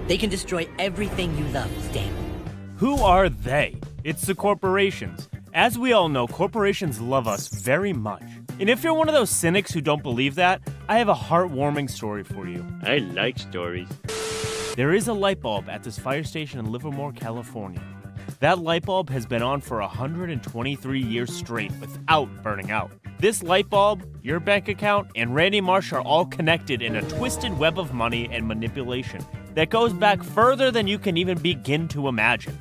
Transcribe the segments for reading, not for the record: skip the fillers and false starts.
They can destroy everything you love, Stan. Who are they? It's the corporations. As we all know, corporations love us very much. And if you're one of those cynics who don't believe that, I have a heartwarming story for you. I like stories. There is a light bulb at this fire station in Livermore, California. That light bulb has been on for 123 years straight without burning out. This light bulb, your bank account, and Randy Marsh are all connected in a twisted web of money and manipulation that goes back further than you can even begin to imagine.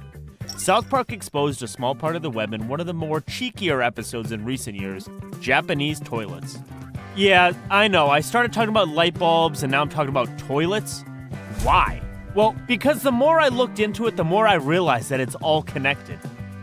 South Park exposed a small part of the web in one of the more cheekier episodes in recent years, Japanese toilets. Yeah, I know, I started talking about light bulbs and now I'm talking about toilets. Why? Well, because the more I looked into it, the more I realized that it's all connected.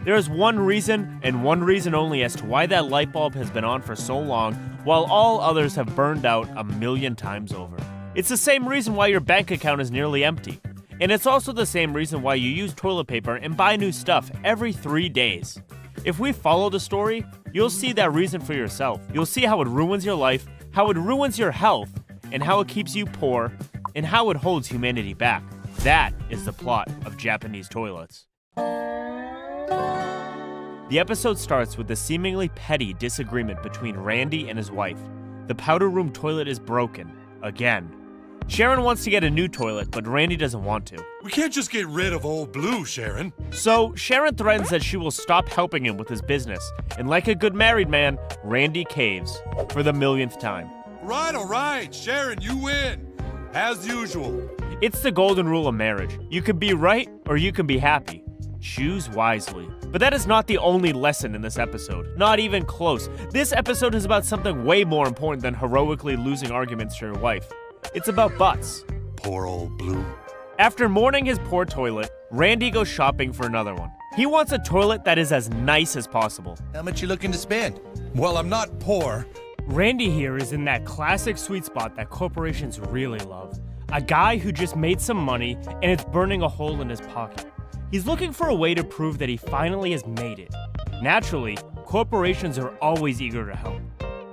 There is one reason, and one reason only, as to why that light bulb has been on for so long, while all others have burned out 1,000,000 times over. It's the same reason why your bank account is nearly empty. And it's also the same reason why you use toilet paper and buy new stuff every 3 days. If we follow the story, you'll see that reason for yourself. You'll see how it ruins your life, how it ruins your health, and how it keeps you poor, and how it holds humanity back. That is the plot of Japanese toilets. The episode starts with a seemingly petty disagreement between Randy and his wife. The powder room toilet is broken, again. Sharon wants to get a new toilet, but Randy doesn't want to. We can't just get rid of old Blue, Sharon. So Sharon threatens that she will stop helping him with his business, and like a good married man, Randy caves for the 1,000,000th time. All right, Sharon, you win. As usual. It's the golden rule of marriage. You can be right or you can be happy. Choose wisely. But that is not the only lesson in this episode. Not even close. This episode is about something way more important than heroically losing arguments to your wife. It's about butts. Poor old Blue. After mourning his poor toilet, Randy goes shopping for another one. He wants a toilet that is as nice as possible. How much you looking to spend? Well, I'm not poor. Randy here is in that classic sweet spot that corporations really love. A guy who just made some money and it's burning a hole in his pocket. He's looking for a way to prove that he finally has made it. Naturally, corporations are always eager to help.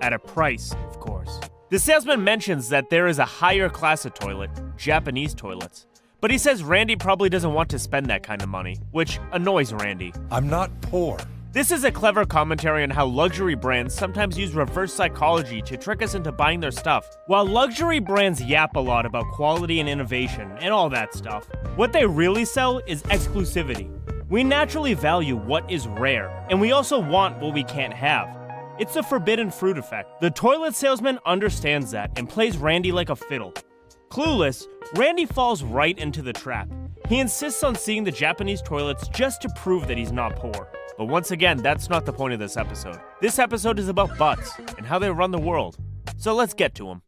At a price, of course. The salesman mentions that there is a higher class of toilet, Japanese toilets. But he says Randy probably doesn't want to spend that kind of money, which annoys Randy. I'm not poor. This is a clever commentary on how luxury brands sometimes use reverse psychology to trick us into buying their stuff. While luxury brands yap a lot about quality and innovation and all that stuff, what they really sell is exclusivity. We naturally value what is rare, and we also want what we can't have. It's the forbidden fruit effect. The toilet salesman understands that and plays Randy like a fiddle. Clueless, Randy falls right into the trap. He insists on seeing the Japanese toilets just to prove that he's not poor. But once again, that's not the point of this episode. This episode is about butts and how they run the world. So let's get to them.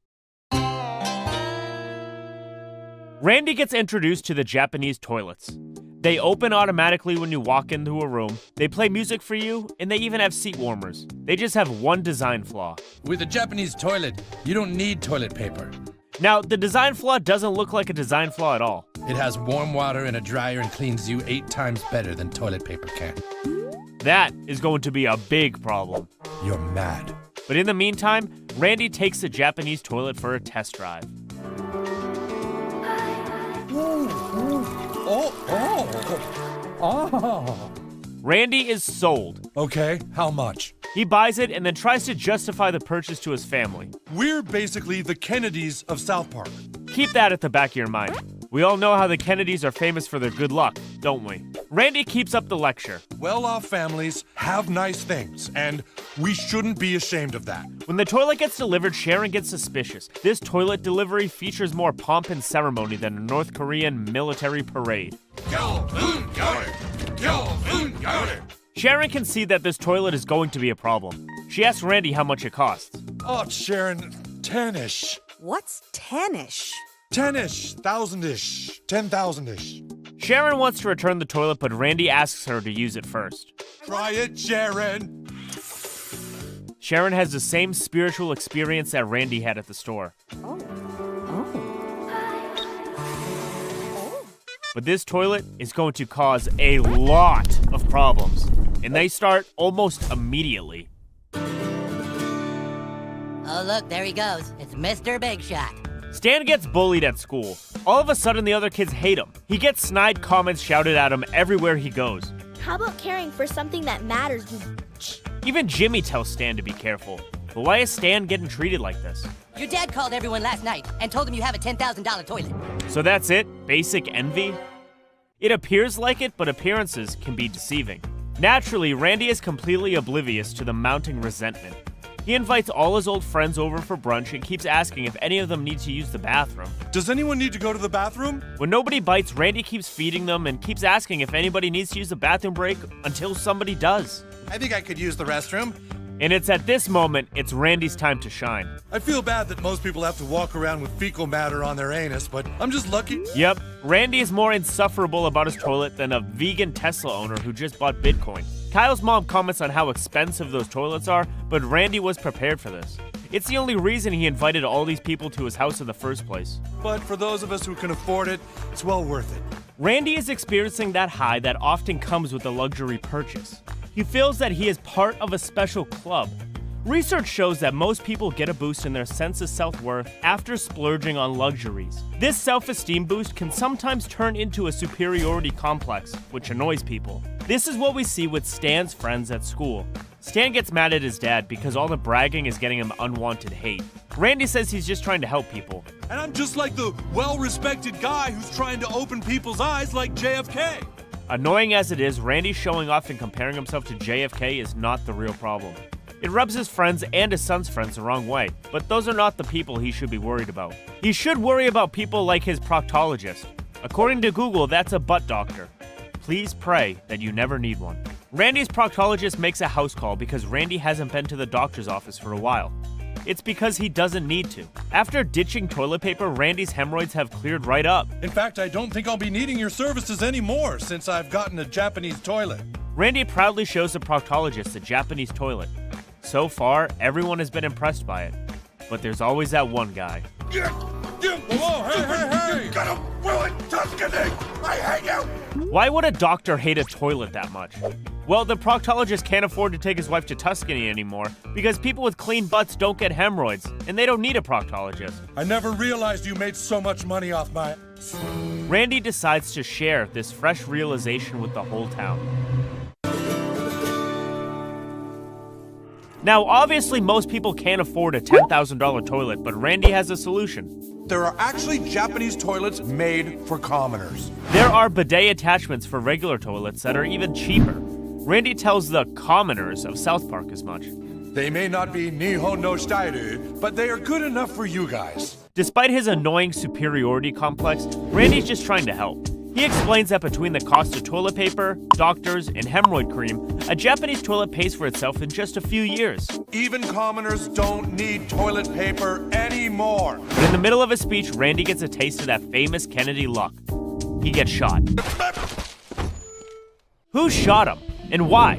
Randy gets introduced to the Japanese toilets. They open automatically when you walk into a room, they play music for you, and they even have seat warmers. They just have one design flaw. With a Japanese toilet, you don't need toilet paper. Now, the design flaw doesn't look like a design flaw at all. It has warm water and a dryer and cleans you 8 times better than toilet paper can. That is going to be a big problem. You're mad. But in the meantime, Randy takes the Japanese toilet for a test drive. Randy is sold. Okay, how much? He buys it and then tries to justify the purchase to his family. We're basically the Kennedys of South Park. Keep that at the back of your mind. We all know how the Kennedys are famous for their good luck, don't we? Randy keeps up the lecture. Well-off families have nice things, and we shouldn't be ashamed of that. When the toilet gets delivered, Sharon gets suspicious. This toilet delivery features more pomp and ceremony than a North Korean military parade. Sharon can see that this toilet is going to be a problem. She asks Randy how much it costs. Oh, Sharon, 10-ish. What's 10-ish? 10-ish, 1,000-ish, 10,000-ish. Sharon wants to return the toilet, but Randy asks her to use it first. Try it, Sharon. Sharon has the same spiritual experience that Randy had at the store. But this toilet is going to cause a lot of problems, and they start almost immediately. Oh, look, there he goes. It's Mr. Big Shot. Stan gets bullied at school. All of a sudden, the other kids hate him. He gets snide comments shouted at him everywhere he goes. How about caring for something that matters, you Even Jimmy tells Stan to be careful. But why is Stan getting treated like this? Your dad called everyone last night and told them you have a $10,000 toilet. So that's it? Basic envy? It appears like it, but appearances can be deceiving. Naturally, Randy is completely oblivious to the mounting resentment. He invites all his old friends over for brunch and keeps asking if any of them need to use the bathroom. Does anyone need to go to the bathroom? When nobody bites, Randy keeps feeding them and keeps asking if anybody needs to use the bathroom break until somebody does. I think I could use the restroom. And it's at this moment, it's Randy's time to shine. I feel bad that most people have to walk around with fecal matter on their anus, but I'm just lucky. Yep, Randy is more insufferable about his toilet than a vegan Tesla owner who just bought Bitcoin. Kyle's mom comments on how expensive those toilets are, but Randy was prepared for this. It's the only reason he invited all these people to his house in the first place. But for those of us who can afford it, it's well worth it. Randy is experiencing that high that often comes with a luxury purchase. He feels that he is part of a special club. Research shows that most people get a boost in their sense of self-worth after splurging on luxuries. This self-esteem boost can sometimes turn into a superiority complex, which annoys people. This is what we see with Stan's friends at school. Stan gets mad at his dad because all the bragging is getting him unwanted hate. Randy says he's just trying to help people. And I'm just like the well-respected guy who's trying to open people's eyes like JFK. Annoying as it is, Randy showing off and comparing himself to JFK is not the real problem. It rubs his friends and his son's friends the wrong way, but those are not the people he should be worried about. He should worry about people like his proctologist. According to Google, that's a butt doctor. Please pray that you never need one. Randy's proctologist makes a house call because Randy hasn't been to the doctor's office for a while. It's because he doesn't need to. After ditching toilet paper, Randy's hemorrhoids have cleared right up. In fact, I don't think I'll be needing your services anymore since I've gotten a Japanese toilet. Randy proudly shows the proctologist the Japanese toilet. So far, everyone has been impressed by it. But there's always that one guy. Whoa, hey! You gotta ruin Tuscany! I hate you! Why would a doctor hate a toilet that much? Well, the proctologist can't afford to take his wife to Tuscany anymore because people with clean butts don't get hemorrhoids, and they don't need a proctologist. I never realized you made so much money off my... Randy decides to share this fresh realization with the whole town. Now, obviously, most people can't afford a $10,000 toilet, but Randy has a solution. There are actually Japanese toilets made for commoners. There are bidet attachments for regular toilets that are even cheaper. Randy tells the commoners of South Park as much. They may not be Nihon no Stairu, but they are good enough for you guys. Despite his annoying superiority complex, Randy's just trying to help. He explains that between the cost of toilet paper, doctors, and hemorrhoid cream, a Japanese toilet pays for itself in just a few years. Even commoners don't need toilet paper anymore. But in the middle of his speech, Randy gets a taste of that famous Kennedy luck. He gets shot. Who shot him, and why?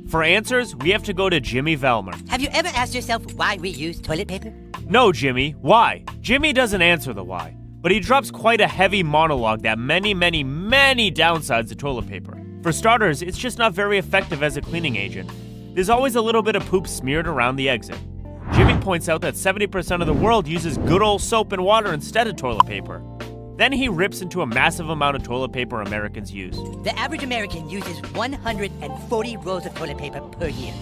For answers, we have to go to Jimmy Velmer. Have you ever asked yourself why we use toilet paper? No, Jimmy, why? Jimmy doesn't answer the why, but he drops quite a heavy monologue that many downsides of toilet paper. For starters, it's just not very effective as a cleaning agent. There's always a little bit of poop smeared around the exit. Jimmy points out that 70% of the world uses good old soap and water instead of toilet paper. Then he rips into a massive amount of toilet paper Americans use. The average American uses 140 rolls of toilet paper per year.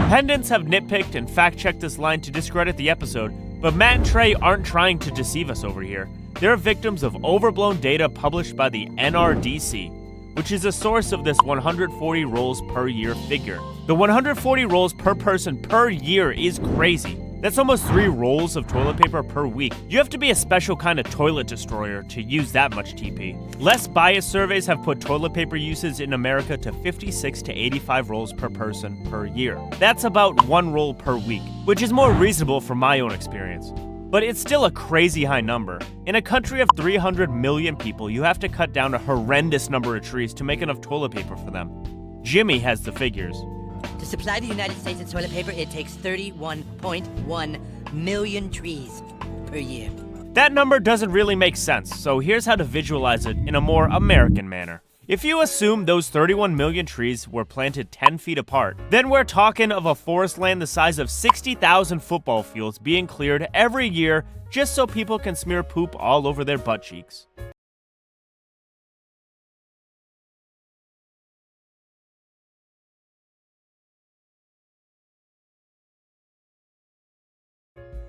Pendants have nitpicked and fact-checked this line to discredit the episode, but Matt and Trey aren't trying to deceive us over here. They're victims of overblown data published by the NRDC, which is a source of this 140 rolls per year figure. The 140 rolls per person per year is crazy. That's almost 3 rolls of toilet paper per week. You have to be a special kind of toilet destroyer to use that much TP. Less biased surveys have put toilet paper usage in America to 56 to 85 rolls per person per year. That's about 1 roll per week, which is more reasonable from my own experience. But it's still a crazy high number. In a country of 300 million people, you have to cut down a horrendous number of trees to make enough toilet paper for them. Jimmy has the figures. To supply the United States with toilet paper, it takes 31.1 million trees per year. That number doesn't really make sense, so here's how to visualize it in a more American manner. If you assume those 31 million trees were planted 10 feet apart, then we're talking of a forest land the size of 60,000 football fields being cleared every year just so people can smear poop all over their butt cheeks.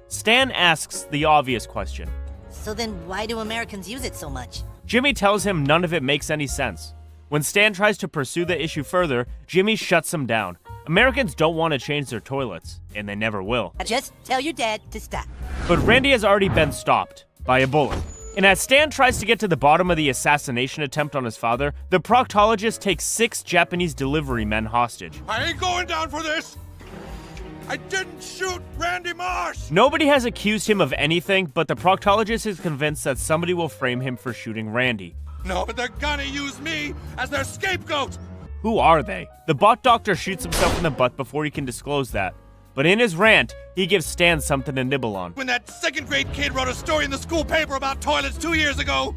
Stan asks the obvious question. So then why do Americans use it so much? Jimmy tells him none of it makes any sense. When Stan tries to pursue the issue further, Jimmy shuts him down. Americans don't want to change their toilets, and they never will. Just tell your dad to stop. But Randy has already been stopped by a bullet. And as Stan tries to get to the bottom of the assassination attempt on his father, the proctologist takes 6 Japanese delivery men hostage. I ain't going down for this! I didn't shoot Randy Marsh! Nobody has accused him of anything, but the proctologist is convinced that somebody will frame him for shooting Randy. No, but they're gonna use me as their scapegoat! Who are they? The bot doctor shoots himself in the butt before he can disclose that. But in his rant, he gives Stan something to nibble on. When that second-grade kid wrote a story in the school paper about toilets 2 years ago!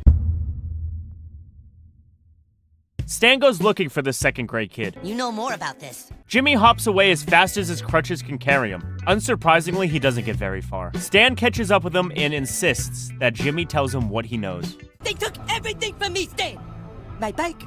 Stan goes looking for the second-grade kid. You know more about this. Jimmy hops away as fast as his crutches can carry him. Unsurprisingly, he doesn't get very far. Stan catches up with him and insists that Jimmy tells him what he knows. They took everything from me, Stan! My bike,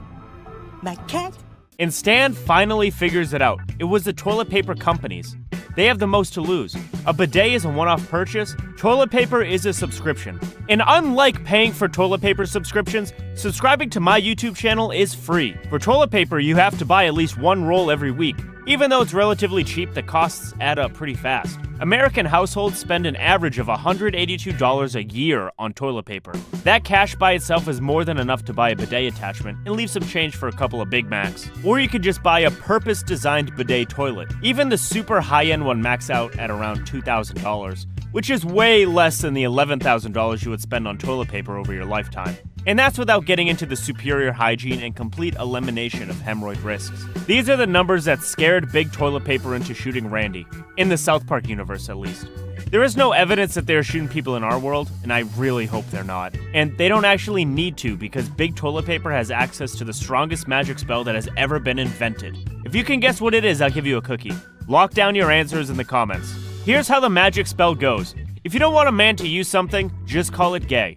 my cat. And Stan finally figures it out. It was the toilet paper companies. They have the most to lose. A bidet is a one-off purchase. Toilet paper is a subscription. And unlike paying for toilet paper subscriptions, subscribing to my YouTube channel is free. For toilet paper, you have to buy at least 1 roll every week. Even though it's relatively cheap, the costs add up pretty fast. American households spend an average of $182 a year on toilet paper. That cash by itself is more than enough to buy a bidet attachment and leave some change for a couple of Big Macs. Or you could just buy a purpose-designed bidet toilet. Even the super high-end one max out at around $2,000, which is way less than the $11,000 you would spend on toilet paper over your lifetime. And that's without getting into the superior hygiene and complete elimination of hemorrhoid risks. These are the numbers that scared big toilet paper into shooting Randy, in the South Park universe at least. There is no evidence that they're shooting people in our world, and I really hope they're not. And they don't actually need to, because big toilet paper has access to the strongest magic spell that has ever been invented. If you can guess what it is, I'll give you a cookie. Lock down your answers in the comments. Here's how the magic spell goes. If you don't want a man to use something, just call it gay.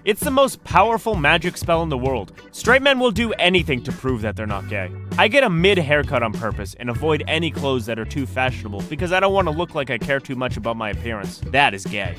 It's the most powerful magic spell in the world. Straight men will do anything to prove that they're not gay. I get a mid-haircut on purpose and avoid any clothes that are too fashionable because I don't want to look like I care too much about my appearance. That is gay.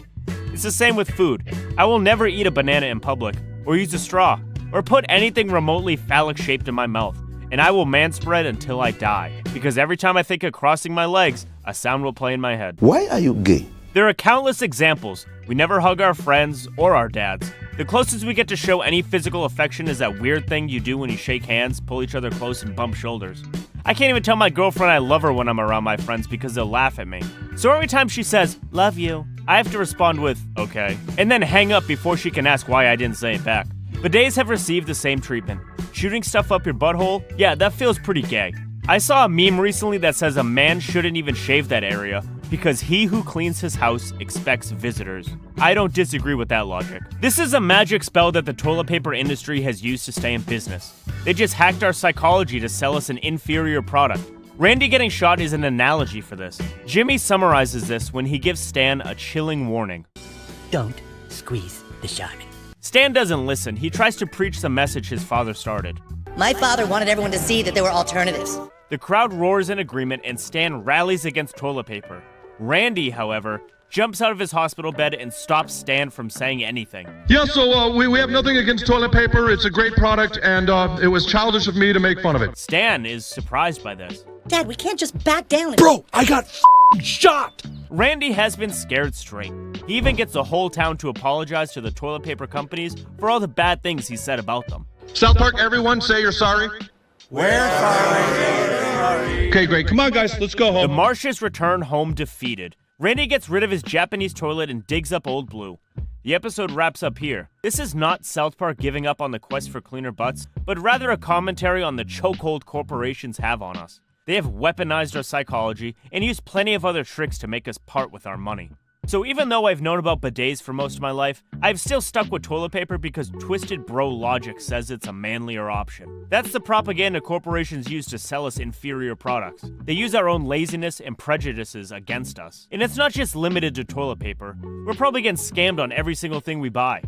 It's the same with food. I will never eat a banana in public, or use a straw, or put anything remotely phallic-shaped in my mouth. And I will manspread until I die, because every time I think of crossing my legs, a sound will play in my head. Why are you gay? There are countless examples. We never hug our friends or our dads. The closest we get to show any physical affection is that weird thing you do when you shake hands, pull each other close, and bump shoulders. I can't even tell my girlfriend I love her when I'm around my friends because they'll laugh at me. So every time she says, "Love you," I have to respond with, "Okay," and then hang up before she can ask why I didn't say it back. Bidets have received the same treatment. Shooting stuff up your butthole? Yeah, that feels pretty gay. I saw a meme recently that says a man shouldn't even shave that area because he who cleans his house expects visitors. I don't disagree with that logic. This is a magic spell that the toilet paper industry has used to stay in business. They just hacked our psychology to sell us an inferior product. Randy getting shot is an analogy for this. Jimmy summarizes this when he gives Stan a chilling warning. Don't squeeze the shark. Stan doesn't listen. He tries to preach the message his father started. My father wanted everyone to see that there were alternatives. The crowd roars in agreement and Stan rallies against toilet paper. Randy, however, jumps out of his hospital bed and stops Stan from saying anything. Yeah, so we have nothing against toilet paper. It's a great product, and it was childish of me to make fun of it. Stan is surprised by this. Dad, we can't just back down and— Bro, I got shot! Randy has been scared straight. He even gets the whole town to apologize to the toilet paper companies for all the bad things he said about them. South Park, everyone say you're sorry. We're sorry. Okay, great. Come on, guys. Let's go The home. Marshes return home defeated. Randy gets rid of his Japanese toilet and digs up Old Blue. The episode wraps up here. This is not South Park giving up on the quest for cleaner butts, but rather a commentary on the chokehold corporations have on us. They have weaponized our psychology and used plenty of other tricks to make us part with our money. So even though I've known about bidets for most of my life, I've still stuck with toilet paper because twisted bro logic says it's a manlier option. That's the propaganda corporations use to sell us inferior products. They use our own laziness and prejudices against us. And it's not just limited to toilet paper. We're probably getting scammed on every single thing we buy.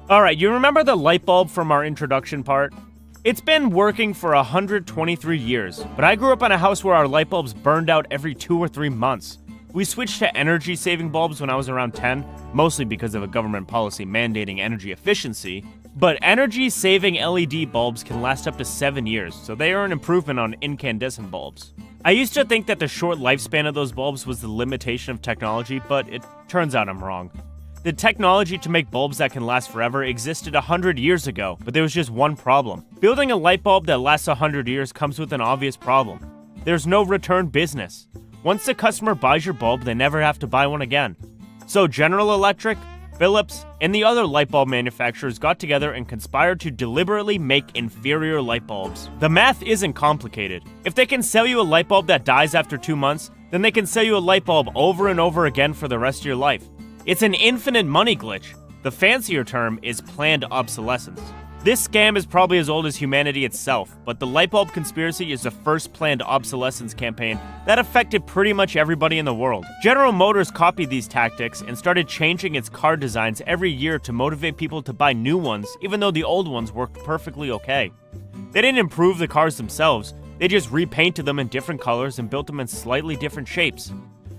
Alright, you remember the light bulb from our introduction part? It's been working for 123 years, but I grew up in a house where our light bulbs burned out every 2 or 3 months. We switched to energy-saving bulbs when I was around 10, mostly because of a government policy mandating energy efficiency, but energy-saving LED bulbs can last up to 7 years, so they are an improvement on incandescent bulbs. I used to think that the short lifespan of those bulbs was the limitation of technology, but it turns out I'm wrong. The technology to make bulbs that can last forever existed 100 years ago, but there was just one problem. Building a light bulb that lasts 100 years comes with an obvious problem. There's no return business. Once the customer buys your bulb, they never have to buy one again. So General Electric, Philips, and the other light bulb manufacturers got together and conspired to deliberately make inferior light bulbs. The math isn't complicated. If they can sell you a light bulb that dies after 2 months, then they can sell you a light bulb over and over again for the rest of your life. It's an infinite money glitch. The fancier term is planned obsolescence. This scam is probably as old as humanity itself, but the light bulb conspiracy is the first planned obsolescence campaign that affected pretty much everybody in the world. General Motors copied these tactics and started changing its car designs every year to motivate people to buy new ones, even though the old ones worked perfectly okay. They didn't improve the cars themselves, they just repainted them in different colors and built them in slightly different shapes.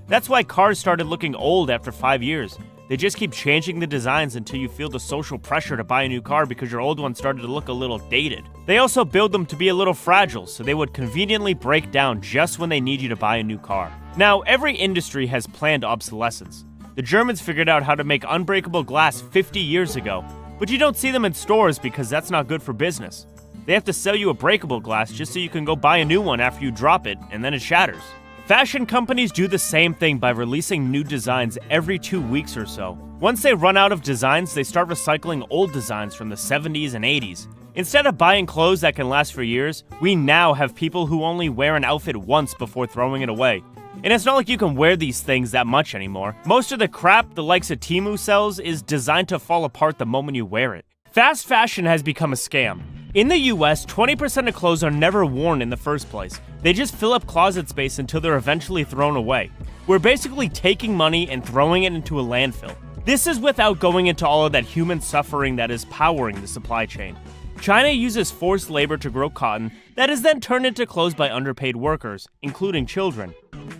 That's why cars started looking old after 5 years. They just keep changing the designs until you feel the social pressure to buy a new car because your old one started to look a little dated. They also build them to be a little fragile, so they would conveniently break down just when they need you to buy a new car. Now, every industry has planned obsolescence. The Germans figured out how to make unbreakable glass 50 years ago, but you don't see them in stores because that's not good for business. They have to sell you a breakable glass just so you can go buy a new one after you drop it, and then it shatters. Fashion companies do the same thing by releasing new designs every 2 weeks or so. Once they run out of designs, they start recycling old designs from the 70s and 80s. Instead of buying clothes that can last for years, we now have people who only wear an outfit once before throwing it away. And it's not like you can wear these things that much anymore. Most of the crap the likes of Temu sells is designed to fall apart the moment you wear it. Fast fashion has become a scam. In the US, 20% of clothes are never worn in the first place. They just fill up closet space until they're eventually thrown away. We're basically taking money and throwing it into a landfill. This is without going into all of that human suffering that is powering the supply chain. China uses forced labor to grow cotton that is then turned into clothes by underpaid workers, including children.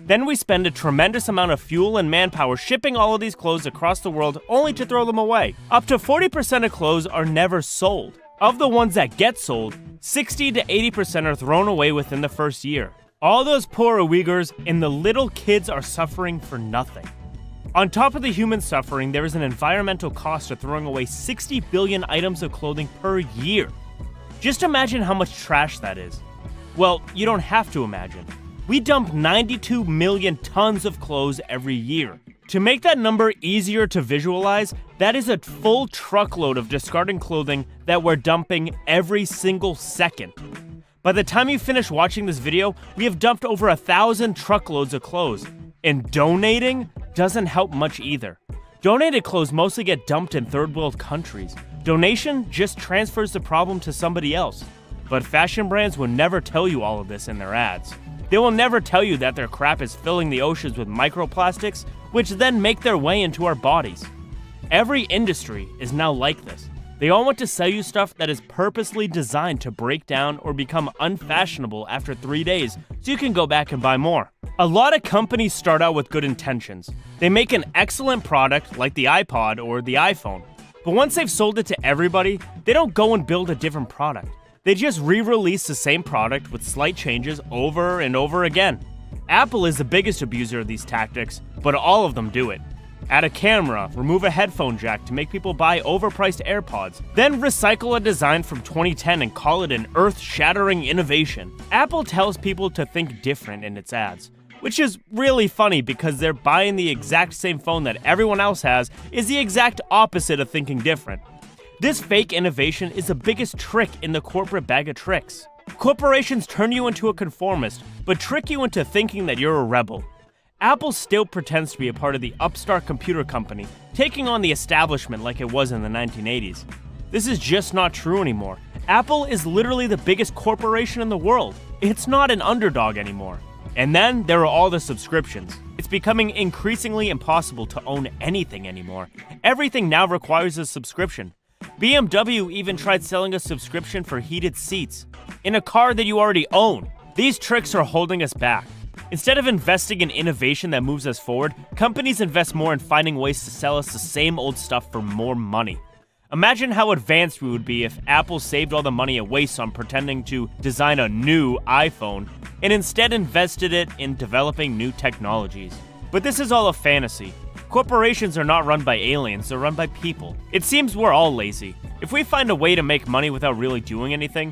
Then we spend a tremendous amount of fuel and manpower shipping all of these clothes across the world only to throw them away. Up to 40% of clothes are never sold. Of the ones that get sold, 60 to 80% are thrown away within the first year. All those poor Uyghurs and the little kids are suffering for nothing. On top of the human suffering, there is an environmental cost of throwing away 60 billion items of clothing per year. Just imagine how much trash that is. Well, you don't have to imagine. We dump 92 million tons of clothes every year. To make that number easier to visualize, that is a full truckload of discarded clothing that we're dumping every single second. By the time you finish watching this video, we have dumped over 1,000 truckloads of clothes. And donating doesn't help much either. Donated clothes mostly get dumped in third world countries. Donation just transfers the problem to somebody else. But fashion brands will never tell you all of this in their ads. They will never tell you that their crap is filling the oceans with microplastics, which then make their way into our bodies. Every industry is now like this. They all want to sell you stuff that is purposely designed to break down or become unfashionable after 3 days, so you can go back and buy more. A lot of companies start out with good intentions. They make an excellent product like the iPod or the iPhone. But once they've sold it to everybody, they don't go and build a different product. They just re-release the same product with slight changes over and over again. Apple is the biggest abuser of these tactics, but all of them do it. Add a camera, remove a headphone jack to make people buy overpriced AirPods, then recycle a design from 2010 and call it an earth-shattering innovation. Apple tells people to think different in its ads, which is really funny because they're buying the exact same phone that everyone else has is the exact opposite of thinking different. This fake innovation is the biggest trick in the corporate bag of tricks. Corporations turn you into a conformist, but trick you into thinking that you're a rebel. Apple still pretends to be a part of the upstart computer company, taking on the establishment like it was in the 1980s. This is just not true anymore. Apple is literally the biggest corporation in the world. It's not an underdog anymore. And then there are all the subscriptions. It's becoming increasingly impossible to own anything anymore. Everything now requires a subscription. BMW even tried selling a subscription for heated seats in a car that you already own. These tricks are holding us back. Instead of investing in innovation that moves us forward, companies invest more in finding ways to sell us the same old stuff for more money. Imagine how advanced we would be if Apple saved all the money it wastes on pretending to design a new iPhone and instead invested it in developing new technologies. But this is all a fantasy. Corporations are not run by aliens, they're run by people. It seems we're all lazy. If we find a way to make money without really doing anything,